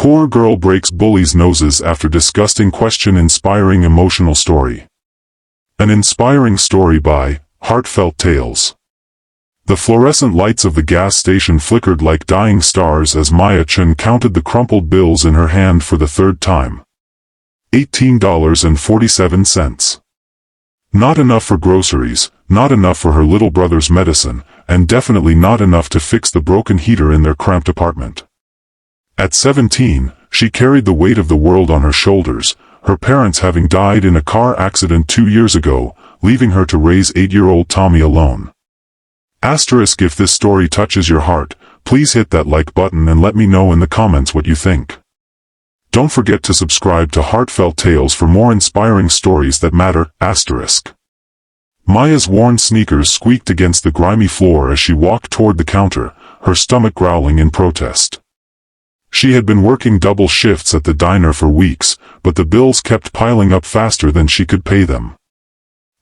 Poor girl breaks bullies' noses after disgusting question. Inspiring emotional story. An inspiring story by Heartfelt Tales. The fluorescent lights of the gas station flickered like dying stars as Chen counted the crumpled bills in her hand for the third time. $18.47. Not enough for groceries, not enough for her little brother's medicine, and definitely not enough to fix the broken heater in their cramped apartment. At 17, she carried the weight of the world on her shoulders, her parents having died in a car accident 2 years ago, leaving her to raise 8-year-old Tommy alone. Asterisk. If this story touches your heart, please hit that like button and let me know in the comments what you think. Don't forget to subscribe to Heartfelt Tales for more inspiring stories that matter. Asterisk. Maya's worn sneakers squeaked against the grimy floor as she walked toward the counter, her stomach growling in protest. She had been working double shifts at the diner for weeks, but the bills kept piling up faster than she could pay them.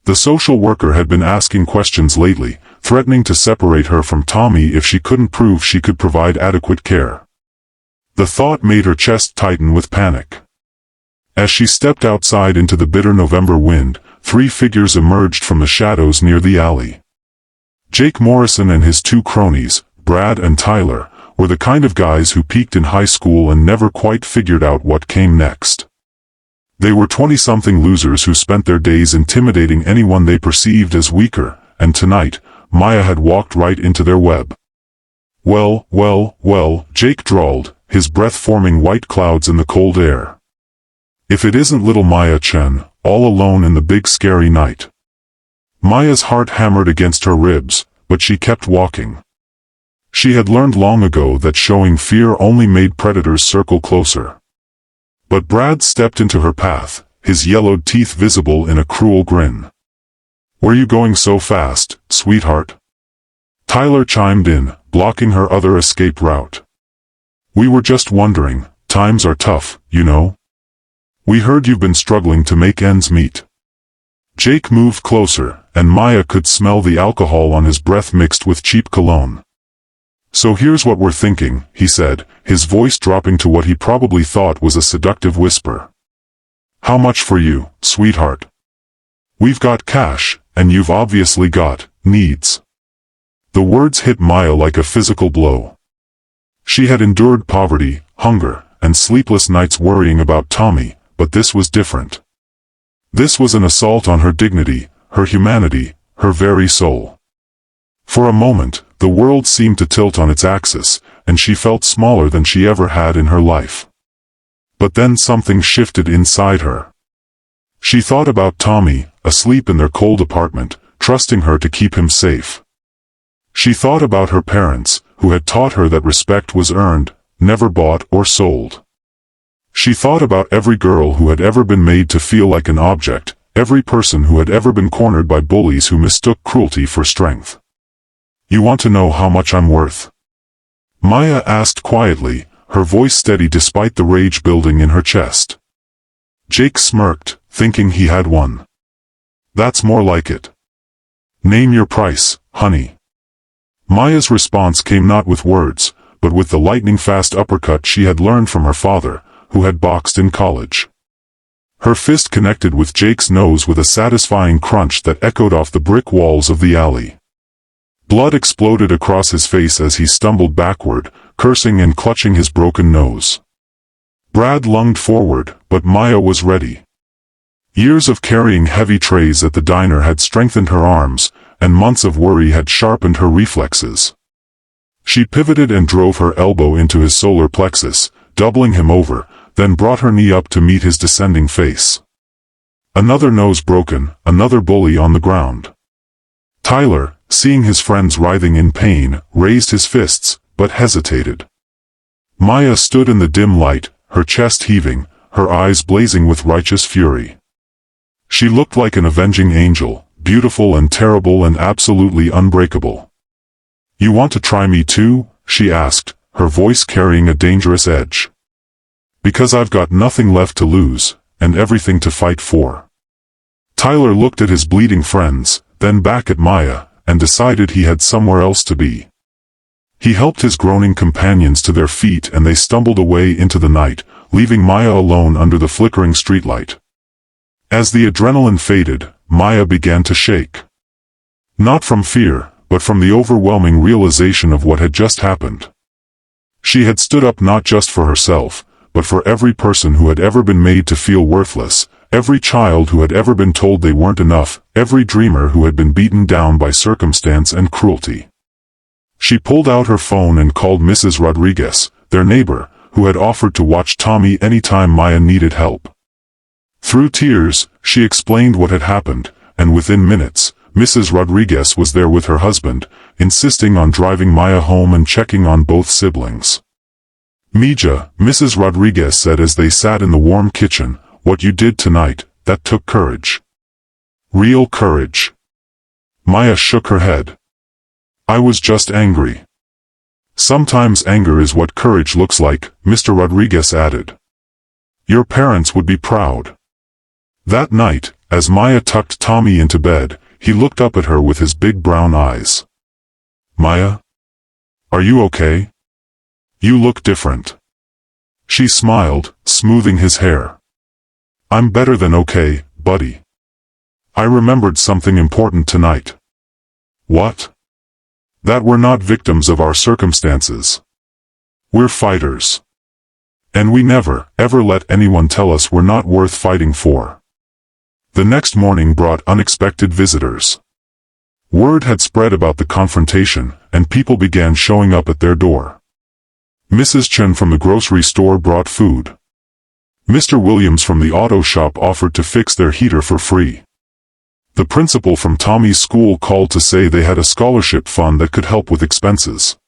The social worker had been asking questions lately, threatening to separate her from Tommy if she couldn't prove she could provide adequate care. The thought made her chest tighten with panic. As she stepped outside into the bitter November wind, 3 figures emerged from the shadows near the alley. Jake Morrison and his 2 cronies, Brad and Tyler, were the kind of guys who peaked in high school and never quite figured out what came next. They were 20-something losers who spent their days intimidating anyone they perceived as weaker, and tonight, Maya had walked right into their web. Well, Jake drawled, his breath forming white clouds in the cold air. If it isn't little Chen, all alone in the big scary night. Maya's heart hammered against her ribs, but she kept walking. She had learned long ago that showing fear only made predators circle closer. But Brad stepped into her path, his yellowed teeth visible in a cruel grin. "Where you going so fast, sweetheart?" Tyler chimed in, blocking her other escape route. "We were just wondering, times are tough, you know. We heard you've been struggling to make ends meet." Jake moved closer, and Maya could smell the alcohol on his breath mixed with cheap cologne. "So here's what we're thinking," he said, his voice dropping to what he probably thought was a seductive whisper. "How much for you, sweetheart? We've got cash, and you've obviously got needs." The words hit Maya like a physical blow. She had endured poverty, hunger, and sleepless nights worrying about Tommy, but this was different. This was an assault on her dignity, her humanity, her very soul. For a moment, the world seemed to tilt on its axis, and she felt smaller than she ever had in her life. But then something shifted inside her. She thought about Tommy, asleep in their cold apartment, trusting her to keep him safe. She thought about her parents, who had taught her that respect was earned, never bought or sold. She thought about every girl who had ever been made to feel like an object, every person who had ever been cornered by bullies who mistook cruelty for strength. "You want to know how much I'm worth?" Maya asked quietly, her voice steady despite the rage building in her chest. Jake smirked, thinking he had won. "That's more like it. Name your price, honey." Maya's response came not with words, but with the lightning-fast uppercut she had learned from her father, who had boxed in college. Her fist connected with Jake's nose with a satisfying crunch that echoed off the brick walls of the alley. Blood exploded across his face as he stumbled backward, cursing and clutching his broken nose. Brad lunged forward, but Maya was ready. Years of carrying heavy trays at the diner had strengthened her arms, and months of worry had sharpened her reflexes. She pivoted and drove her elbow into his solar plexus, doubling him over, then brought her knee up to meet his descending face. Another nose broken, another bully on the ground. Tyler, seeing his friends writhing in pain, raised his fists, but hesitated. Maya stood in the dim light, her chest heaving, her eyes blazing with righteous fury. She looked like an avenging angel, beautiful and terrible and absolutely unbreakable. "You want to try me too?" she asked, her voice carrying a dangerous edge. "Because I've got nothing left to lose, and everything to fight for." Tyler looked at his bleeding friends, then back at Maya, and decided he had somewhere else to be. He helped his groaning companions to their feet and they stumbled away into the night, leaving Maya alone under the flickering streetlight. As the adrenaline faded, Maya began to shake. Not from fear, but from the overwhelming realization of what had just happened. She had stood up not just for herself, but for every person who had ever been made to feel worthless, every child who had ever been told they weren't enough, every dreamer who had been beaten down by circumstance and cruelty. She pulled out her phone and called Mrs. Rodriguez, their neighbor, who had offered to watch Tommy anytime Maya needed help. Through tears, she explained what had happened, and within minutes, Mrs. Rodriguez was there with her husband, insisting on driving Maya home and checking on both siblings. "Mija," Mrs. Rodriguez said as they sat in the warm kitchen, "what you did tonight, that took courage. Real courage." Maya shook her head. "I was just angry." "Sometimes anger is what courage looks like," Mr. Rodriguez added. "Your parents would be proud." That night, as Maya tucked Tommy into bed, he looked up at her with his big brown eyes. "Maya? Are you okay? You look different." She smiled, smoothing his hair. "I'm better than okay, buddy. I remembered something important tonight." "What?" "That we're not victims of our circumstances. We're fighters. And we never, ever let anyone tell us we're not worth fighting for." The next morning brought unexpected visitors. Word had spread about the confrontation, and people began showing up at their door. Mrs. Chen from the grocery store brought food. Mr. Williams from the auto shop offered to fix their heater for free. The principal from Tommy's school called to say they had a scholarship fund that could help with expenses.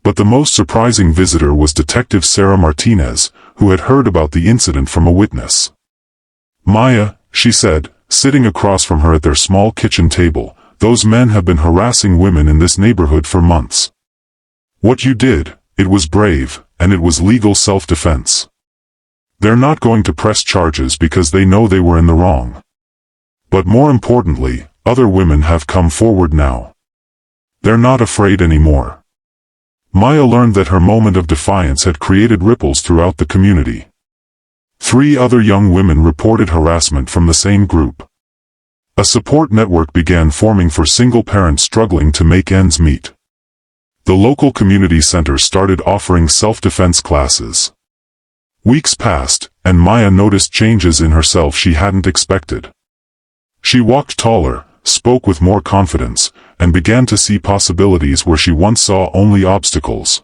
But the most surprising visitor was Detective Sarah Martinez, who had heard about the incident from a witness. "Maya," she said, sitting across from her at their small kitchen table, "those men have been harassing women in this neighborhood for months. What you did, it was brave, and it was legal self-defense. They're not going to press charges because they know they were in the wrong. But more importantly, other women have come forward now. They're not afraid anymore." Maya learned that her moment of defiance had created ripples throughout the community. 3 other young women reported harassment from the same group. A support network began forming for single parents struggling to make ends meet. The local community center started offering self-defense classes. Weeks passed, and Maya noticed changes in herself she hadn't expected. She walked taller, spoke with more confidence, and began to see possibilities where she once saw only obstacles.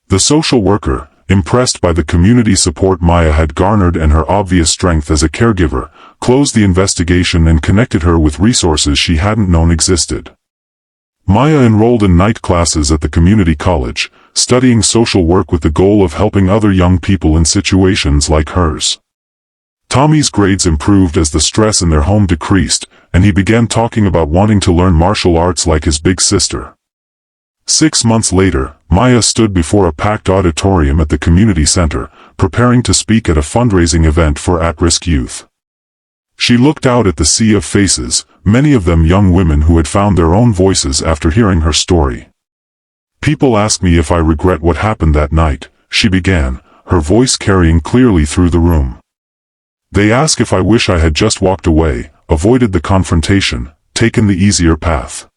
The social worker, impressed by the community support Maya had garnered and her obvious strength as a caregiver, closed the investigation and connected her with resources she hadn't known existed. Maya enrolled in night classes at the community college, studying social work with the goal of helping other young people in situations like hers. Tommy's grades improved as the stress in their home decreased, and he began talking about wanting to learn martial arts like his big sister. 6 months later, Maya stood before a packed auditorium at the community center, preparing to speak at a fundraising event for at-risk youth. She looked out at the sea of faces, many of them young women who had found their own voices after hearing her story. "People ask me if I regret what happened that night," she began, her voice carrying clearly through the room. "They ask if I wish I had just walked away, avoided the confrontation, taken the easier path.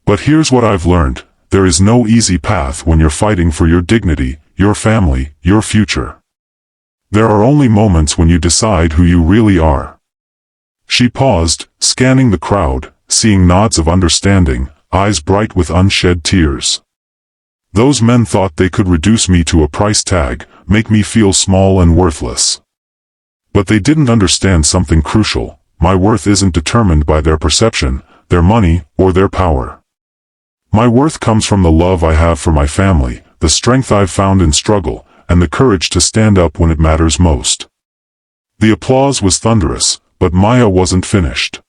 But here's what I've learned, there is no easy path when you're fighting for your dignity, your family, your future. There are only moments when you decide who you really are." She paused, scanning the crowd, seeing nods of understanding, eyes bright with unshed tears. "Those men thought they could reduce me to a price tag, make me feel small and worthless. But they didn't understand something crucial. My worth isn't determined by their perception, their money, or their power. My worth comes from the love I have for my family, the strength I've found in struggle, and the courage to stand up when it matters most." The applause was thunderous, but Maya wasn't finished.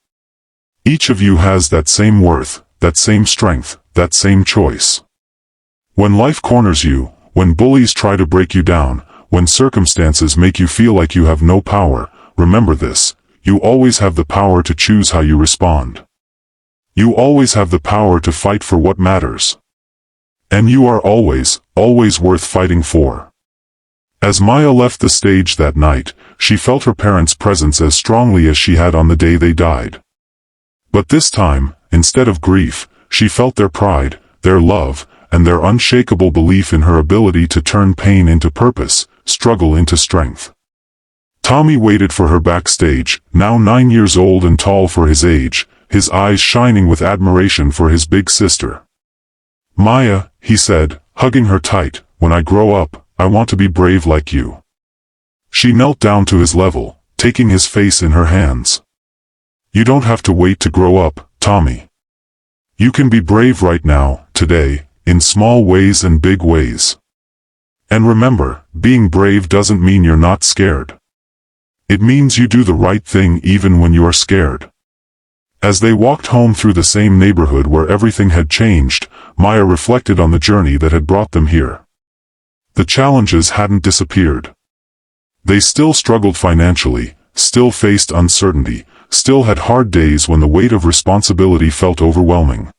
"Each of you has that same worth, that same strength, that same choice. When life corners you, when bullies try to break you down, when circumstances make you feel like you have no power, remember this, you always have the power to choose how you respond. You always have the power to fight for what matters. And you are always, always worth fighting for. As Maya left the stage that night, she felt her parents' presence as strongly as she had on the day they died. But this time, instead of grief, she felt their pride, their love, and their unshakable belief in her ability to turn pain into purpose, struggle into strength. Tommy waited for her backstage, now 9 years old and tall for his age, his eyes shining with admiration for his big sister. "Maya," he said, hugging her tight, "when I grow up, I want to be brave like you." She knelt down to his level, taking his face in her hands. "You don't have to wait to grow up, Tommy. You can be brave right now, today, in small ways and big ways. And remember, being brave doesn't mean you're not scared. It means you do the right thing even when you are scared." As they walked home through the same neighborhood where everything had changed, Maya reflected on the journey that had brought them here. The challenges hadn't disappeared. They still struggled financially, still faced uncertainty, still had hard days when the weight of responsibility felt overwhelming.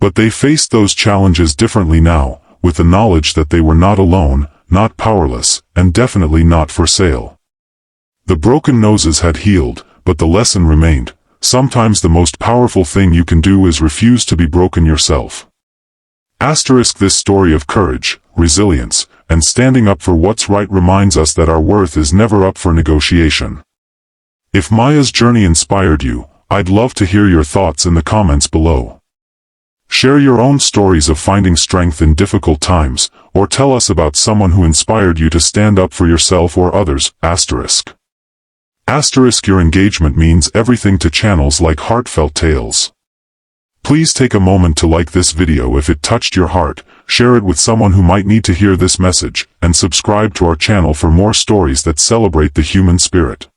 But they faced those challenges differently now, with the knowledge that they were not alone, not powerless, and definitely not for sale. The broken noses had healed, but the lesson remained. Sometimes the most powerful thing you can do is refuse to be broken yourself. This story of courage, resilience, and standing up for what's right reminds us that our worth is never up for negotiation. If Maya's journey inspired you, I'd love to hear your thoughts in the comments below. Share your own stories of finding strength in difficult times, or tell us about someone who inspired you to stand up for yourself or others. Your engagement means everything to channels like Heartfelt Tales. Please take a moment to like this video if it touched your heart, share it with someone who might need to hear this message, and subscribe to our channel for more stories that celebrate the human spirit.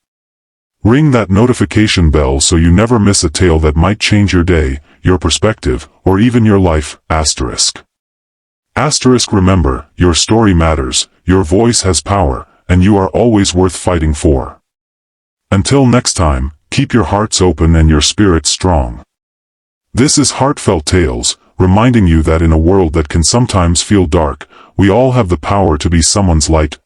Ring that notification bell so you never miss a tale that might change your day, your perspective, or even your life. Remember, your story matters, your voice has power, and you are always worth fighting for. Until next time, keep your hearts open and your spirits strong. This is Heartfelt Tales, reminding you that in a world that can sometimes feel dark, we all have the power to be someone's light.